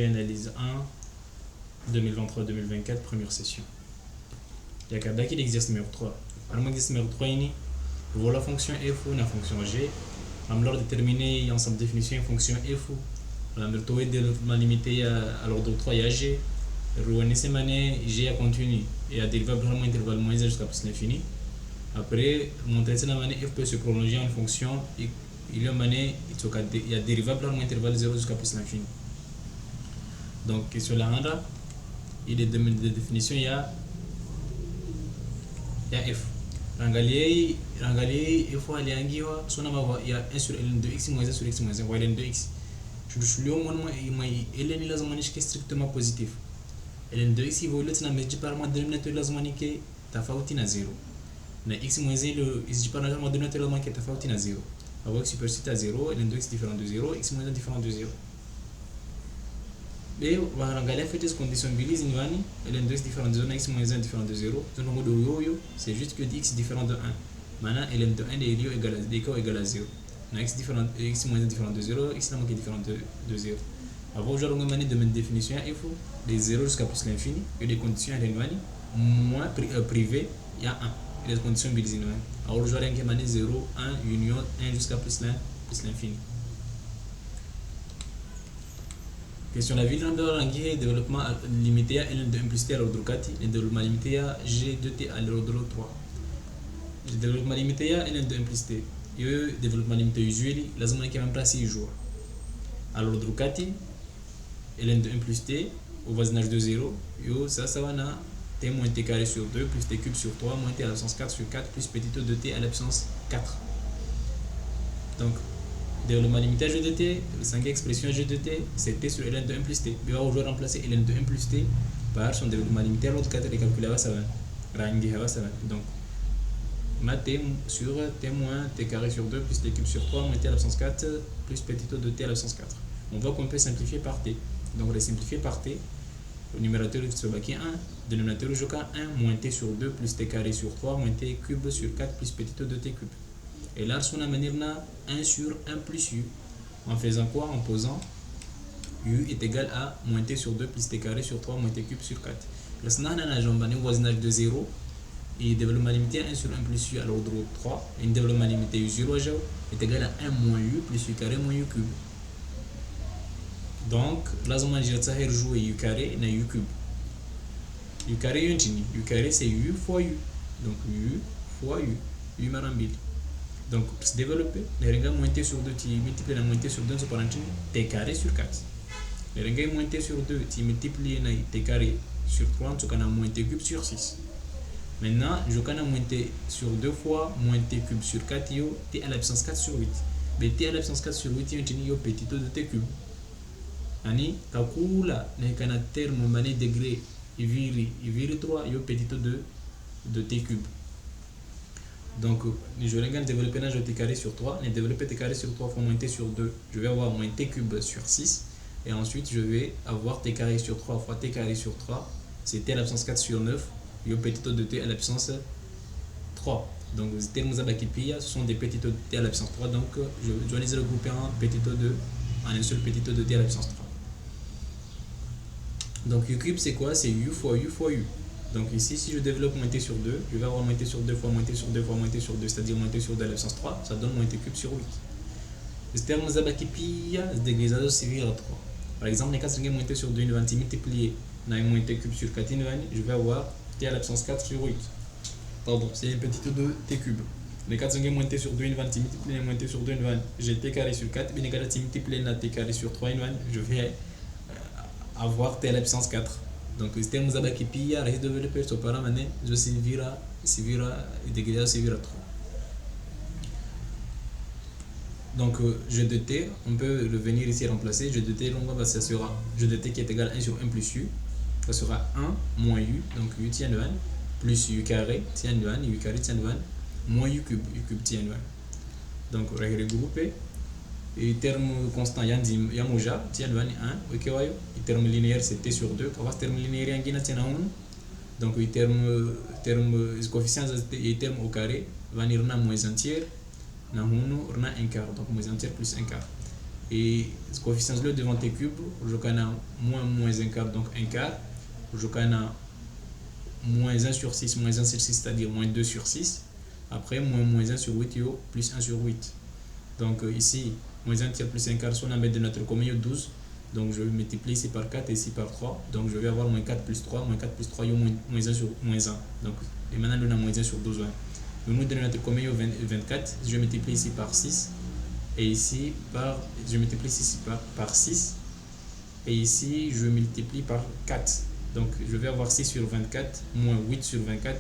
analyse 1, 2023-2024, première session. Il y a qu'à l'exercice numéro 3. Alors, l'exercice numéro 3, pour la fonction f ou la fonction g, on va déterminer ensemble définition fonction f ou on va trouver développement limité à l'ordre 3 et à g. G a continu et à dérivable vraiment intervalle moins jusqu'à plus l'infini. Après, montrer que la f peut se prolonger en fonction, il y a dérivable vraiment intervalle 0 jusqu'à plus l'infini. Donc, sur la rendre, il est de définition, il y a f. Rangalie, il faut aller en guiwa, il y a 1 sur ln de x moins 1 sur x moins 1, ou ln de x. Je suis ln est strictement positif. ln de x évolue dans le par le dénominateur qui est à 0. Na x moins 1, le par le dénominateur qui est à 0. Avec supercite à 0, ln de x différent de 0, x moins 1 différent de 0. Mais on va regarder les conditions bilise ln de x différent de 0, x moins 1 différent de 0. C'est juste que x différent de 1. Maintenant, ln de 1 est égal à 0. X moins 1 différent de 0, x est différent de 0. Avant, aujourd'hui, on va de définition il faut des 0 jusqu'à plus l'infini et des conditions à moins privées, il y a 1. Et les conditions bilise. Alors, aujourd'hui, on va 0, 1, union 1 jusqu'à plus l'infini. Question la ville de développement limité à ln de 1 plus t à l'ordre 4 et développement limité à g de t à l'ordre 3. Le développement limité à ln de 1 plus t. Le développement limité usuel, la zone qui est même placée jour. À l'ordre 4, ln de 1 plus t au voisinage de 0, ça va na t moins t carré sur 2 plus t cube sur 3 moins t à la puissance 4 sur 4 plus petit o de t à la puissance 4. Donc, développement limité à g de t, la cinquième expression g de t, c'est t sur ln de 1 plus t. On va aujourd'hui remplacer ln de 1 plus t par son développement limité à l'autre 4 et calculer ça va. Donc, ma t sur t moins t carré sur 2 plus t cube sur 3 moins t à la puissance 4 plus petit o de t à la puissance 4. On voit qu'on peut simplifier par t. Donc, on va simplifier par t. Le numérateur sur le 1, dénominateur au 1 moins t sur 2 plus t carré sur 3 moins t cube sur 4 plus petit o de t cube. Et là, on a manière 1 sur 1 plus u. En faisant quoi? En posant u est égal à moins t sur 2 plus t carré sur 3 moins t cube sur 4. Là, on a un voisinage de 0 et développement limité à 1 sur 1 plus u à l'ordre 3. Et un développement limité u0 est égal à 1 moins u plus u carré moins u cube. Donc, là, on va jouer u carré et u cube. U carré c'est u fois u. Donc, u fois u. U marambile. Donc, pour se développer, les rengas moins t sur 2, tu multiplies la moins t sur 2, c'est par t carré sur 4. Les rengas moins t sur 2, tu multiplies la t carré sur 3, tu as moins t cube sur 6. Maintenant, je vais moins t sur 2 fois moins t cube sur 4, t à la puissance 4 sur 8. Mais t à la puissance 4 sur 8, tu as petit o de t cube. Ani, calcula, les terme mané degré, il vire 3, il y a petit o de t cube. Donc, je vais développer un t carré sur 3, et développer t carré sur 3 fois moins t sur 2, je vais avoir moins t cube sur 6, et ensuite je vais avoir t carré sur 3 fois t carré sur 3, c'est t à la puissance 4 sur 9, et au petit o de t à la puissance 3. Donc, les termes ce sont des petits o de t à la puissance 3, donc je dois les regrouper en un seul petit o de t à la puissance 3. Donc, u cube c'est quoi? C'est u fois u fois u. Donc ici, si je développe moins t sur 2, je vais avoir moins t sur 2 fois moins t sur 2 fois moins t sur 2, c'est-à-dire moins t sur 2 à la puissance 3, ça donne moins t cube sur 8. Le terme zabakipia se dégrade civil à 3. Par exemple, les 4 moins t sur 2 va multiplier dans moins t cube sur 4, je vais avoir t à la puissance 4 sur 8. Pardon, c'est un petit o de t cube. Les 4 moins t sur 2 va multiplier moins t sur 2, j'ai t carré sur 4, mais les 4 multiplier dans t carré sur 3, je vais avoir t à la puissance 4. Donc, le terme qui pilla reste développé sur paramètre, je servira dégré servira 3. Donc, g de t, on peut le venir ici remplacer. G de t, ça sera g de t qui est égal à 1 sur 1 plus u. Ça sera 1 moins u, donc u tient de 1, plus u carré tient de 1, u carré tient de 1, moins u cube tient de 1. Donc, on va regrouper. Et terme constant, il y a moja, tient de 1, ok, et terme linéaire, c'est t sur 2. Quand terme linéaire, il y a 1. Donc, le terme coefficient et terme au carré, va venir moins un tiers, on a un quart, donc moins un tiers plus un quart. Et ce coefficient là devant t cube, je connais moins 1 quart, donc 1 quart. Je connais moins 1 sur 6, moins 1 sur 6, c'est-à-dire moins 2 sur 6. Après, moins 1 sur 8, plus 1 sur 8. Donc ici, moins 1 tiers plus 1 quart, soit on met de notre commun 12. Donc je multiplie ici par 4 et ici par 3. Donc je vais avoir moins 4 plus 3, moins 4 plus 3, moins 1 sur moins 1. Donc et maintenant on a moins 1 sur 12. Nous donne notre commun 24. Je multiplie ici par 6. Et ici je multiplie ici par 6. Et ici je multiplie par 4. Donc je vais avoir 6 sur 24, moins 8 sur 24,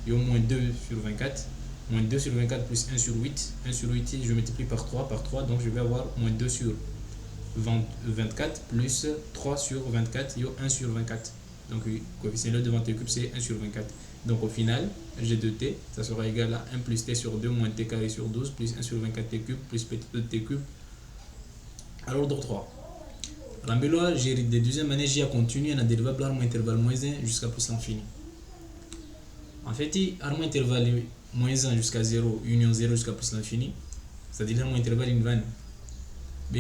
et au moins 2 sur 24. Moins 2 sur 24 plus 1 sur 8. 1 sur 8, je multiplie par 3, donc je vais avoir moins 2 sur 24 plus 3 sur 24, et 1 sur 24. Donc le coefficient devant t cube, c'est 1 sur 24. Donc au final, g de t, ça sera égal à 1 plus t sur 2 moins t carré sur 12 plus 1 sur 24 t cube plus petit de t cube à l'ordre 3. L'ambeloi, j'ai de deuxième année, j'ai continu à dérivable arme intervalle moins 1 jusqu'à plus l'infini. En fait, arme intervalle moins 1 jusqu'à 0, union 0 jusqu'à plus l'infini, c'est-à-dire arme intervalle une vanne b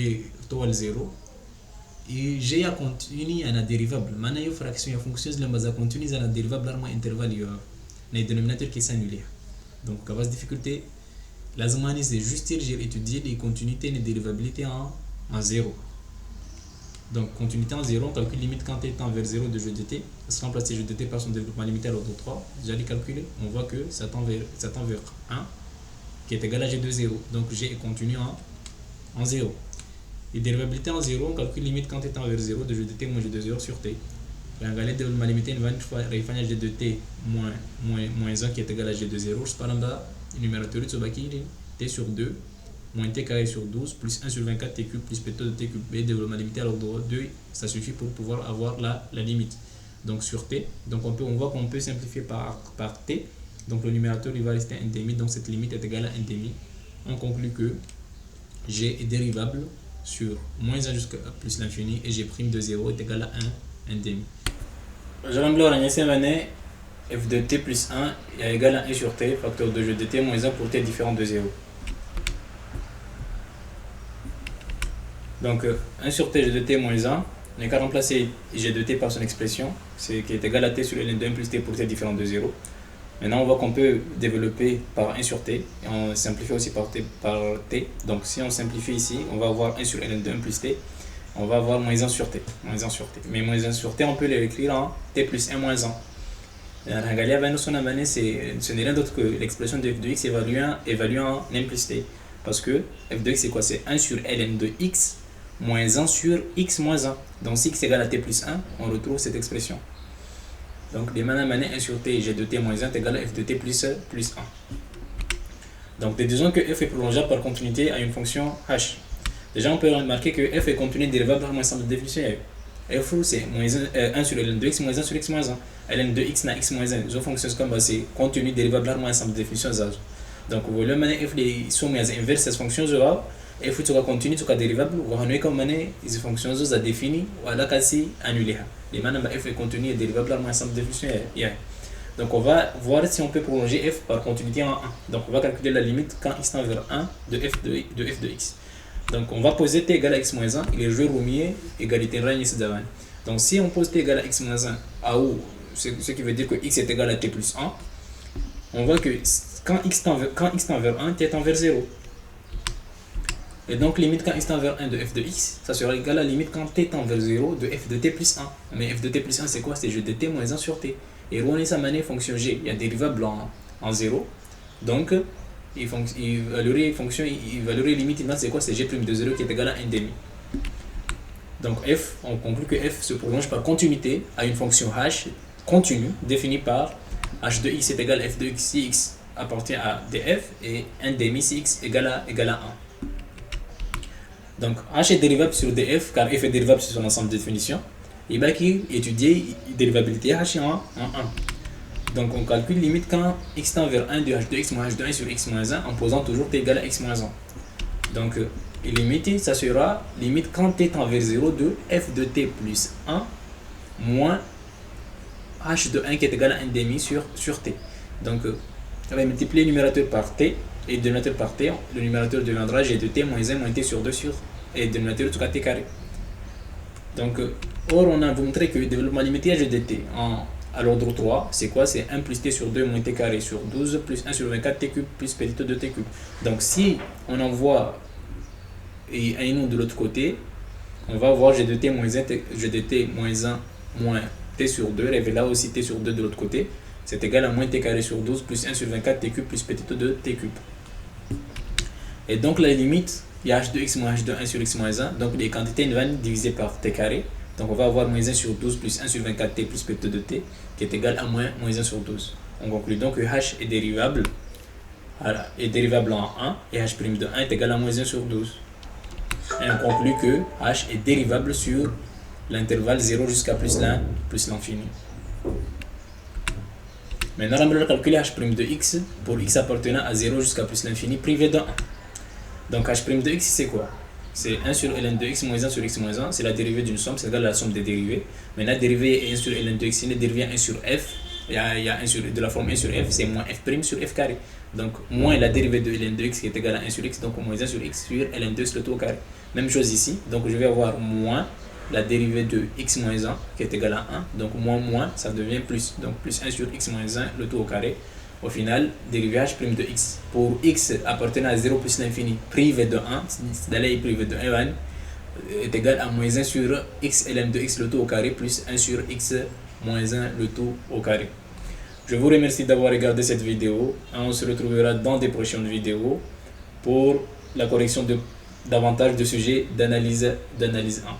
total 0. Et j'ai à continuer à la dérivable. Maintenant, il y a une fraction, il y a une fonction, il y a continuer à la dérivable arme intervalle, il y a un dénominateur qui s'annule. Donc, à base de difficulté, la zamani, c'est juste j'ai étudié les continuités et les dérivabilités en 0. Donc, continuité en 0, on calcule limite quand t tend vers 0 de g de t. On se remplace g de t par son développement limité à l'ordre 3. Déjà calculé, on voit que ça tend vers 1 qui est égal à g de 0. Donc, g est continu en 0. Et dérivabilité en 0, on calcule limite quand t tend vers 0 de g de t moins g de 0 sur t. La développement limité une fois g de t moins 1 qui est égal à g de 0. Je parle de numérateur de t sur 2 moins t carré sur 12 plus 1 sur 24 t cube plus p de t cube b développement limité à l'ordre 2, ça suffit pour pouvoir avoir la limite. Donc sur t, donc on voit qu'on peut simplifier par t, donc le numérateur il va rester 1 demi, donc cette limite est égale à 1 demi. On conclut que g est dérivable sur moins 1 jusqu'à plus l'infini et g' de 0 est égal à 1 demi. Je remplace la deuxième année f de t plus 1 est égal à 1 sur t, facteur de g de t moins 1 pour t différent de 0. Donc 1 sur t, g de t moins 1, on n'a qu'à remplacer g de t par son expression, qui est égal à t sur ln de 1 plus t pour t différent de 0. Maintenant on voit qu'on peut développer par 1 sur t, et on simplifie aussi par t. Donc si on simplifie ici, on va avoir 1 sur ln de 1 plus t, on va avoir moins 1 sur t. Mais moins 1 sur t, on peut l'écrire en t plus 1 moins 1. Ce n'est rien d'autre que l'expression de f de x évaluant en n plus t. Parce que f de x c'est quoi? C'est 1 sur ln de x moins 1 sur x moins 1. Donc si x égale à t plus 1, on retrouve cette expression. Donc de manière 1 sur t, g de t moins 1 est égal à f de t plus 1. Donc déduisons que f est prolongeable par continuité à une fonction h. Déjà on peut remarquer que f est continu dérivable par un ensemble de définition. f c'est 1 sur ln de x moins 1 sur x moins 1. ln de x na x moins 1. Je fonctionne comme c'est continu dérivable par un ensemble de définition. Donc vous voyez maintenant f est soumis à l'inverse cette fonction f tu vas continuer tu vas dérivable ou on est comme mané ces fonctions ça défini ou à la quasi annulé les maintenant f est continu et dérivable par un ensemble de définition. Donc on va voir si on peut prolonger f par continuité en 1. Donc on va calculer la limite quand x tend vers 1 de f de x. Donc on va poser t égale à x moins 1 et les joueurs roumier égalité règne ici d'avant. Donc si on pose t égale à x moins 1 à où ce qui veut dire que x est égal à t plus 1, on voit que quand x tend vers 1, t tend vers 0. Et donc limite quand x tend vers 1 de f de x, ça sera égal à la limite quand t tend vers 0 de f de t plus 1. Mais f de t plus 1 c'est quoi? C'est g de t moins 1 sur t. Et on est sa manière fonction g, il y a dérivable en 0. Donc il valuerait limite c'est quoi? C'est g' de 0 qui est égal à 1 demi. Donc f, on conclut que f se prolonge par continuité à une fonction h continue définie par h de x est égal à f de x si x appartient à df et 1 demi si x égale à 1. Donc h est dérivable sur df car f est dérivable sur son ensemble de définitions. Et bien qui étudier dérivabilité h en 1. Donc on calcule limite quand x tend vers 1 de h de x moins h de 1 sur x moins 1 en posant toujours t égale à x moins 1. Donc limite ça sera limite quand t tend vers 0 de f de t plus 1 moins h de 1 qui est égal à 1 demi sur t. Donc on va multiplier le numérateur par t et le dénominateur par t. Le numérateur deviendra g de t moins 1 moins t sur 2 sur et dénominateur tout cas t carré. Donc, or on a montré que le développement limité à g de t à l'ordre 3, c'est quoi? C'est 1 plus t sur 2 moins t carré sur 12 plus 1 sur 24 t cube plus petit 2 t cube. Donc si on envoie un nom de l'autre côté, on va avoir g de t moins 1, g de t moins 1 moins t sur 2, et là aussi t sur 2 de l'autre côté, c'est égal à moins t carré sur 12 plus 1 sur 24 t cube plus petit 2 t cube. Et donc la limite, il y a h de x moins h de 1 sur x moins 1, donc les quantités vont diviser par t carré. Donc on va avoir moins 1 sur 12 plus 1 sur 24t plus petit de t qui est égal à moins 1 sur 12. On conclut donc que h est dérivable en 1 et h' de 1 est égal à moins 1 sur 12. Et on conclut que h est dérivable sur l'intervalle 0 jusqu'à plus l'1 plus l'infini. Maintenant on va calculer h' de x pour x appartenant à 0 jusqu'à plus l'infini privé de 1. Donc h' de x c'est quoi? C'est 1 sur ln de x moins 1 sur x moins 1, c'est la dérivée d'une somme, c'est égal à la somme des dérivées. Maintenant, la dérivée est 1 sur ln de x, c'est la dérivée 1 sur f, il y a 1 sur, de la forme 1 sur f, c'est moins f' sur f carré. Donc, moins la dérivée de ln de x qui est égale à 1 sur x, donc moins 1 sur x sur ln de x le tout au carré. Même chose ici, donc je vais avoir moins la dérivée de x moins 1 qui est égale à 1, donc moins, ça devient plus, donc plus 1 sur x moins 1 le tout au carré. Au final, dérivé h' de x pour x appartenant à 0 plus l'infini privé de 1, d'aller privé de 1 est égal à moins 1 sur x ln de x le tout au carré plus 1 sur x moins 1 le tout au carré. Je vous remercie d'avoir regardé cette vidéo. On se retrouvera dans des prochaines vidéos pour la correction de davantage de sujets d'analyse 1.